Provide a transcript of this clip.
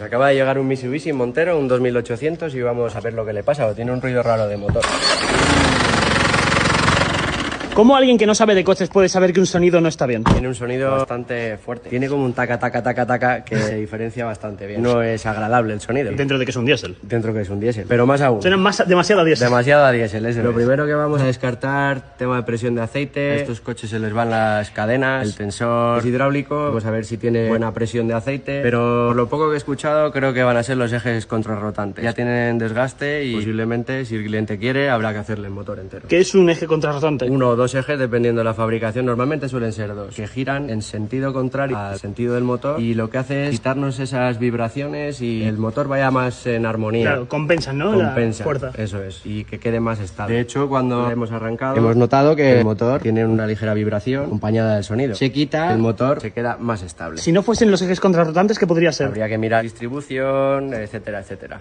Acaba de llegar un Mitsubishi Montero, un 2800, y vamos a ver lo que le pasa. Tiene un ruido raro de motor. ¿Cómo alguien que no sabe de coches puede saber que un sonido no está bien? Tiene un sonido bastante fuerte. Tiene como un taca, taca, taca, taca que se diferencia bastante bien. No es agradable el sonido. Dentro de que es un diésel. Dentro que es un diésel. Pero más aún. Suena demasiado a diésel. Demasiado a diésel, eso. Lo primero que vamos a descartar, tema de presión de aceite. A estos coches se les van las cadenas, el tensor es hidráulico. Vamos a ver si tiene buena presión de aceite. Pero por lo poco que he escuchado, creo que van a ser los ejes contrarrotantes. Ya tienen desgaste y posiblemente, si el cliente quiere, habrá que hacerle el motor entero. ¿Qué es un eje contrarrotante? Uno o dos ejes, dependiendo de la fabricación. Normalmente suelen ser dos, que giran en sentido contrario al sentido del motor, y lo que hace es quitarnos esas vibraciones y el motor vaya más en armonía. Claro, compensan, ¿no? Compensa, la fuerza. eso es, y que quede más estable. De hecho, cuando hemos arrancado, hemos notado que el motor tiene una ligera vibración acompañada del sonido. Se quita, el motor se queda más estable. Si no fuesen los ejes contrarrotantes, ¿qué podría ser? Habría que mirar distribución, etcétera, etcétera.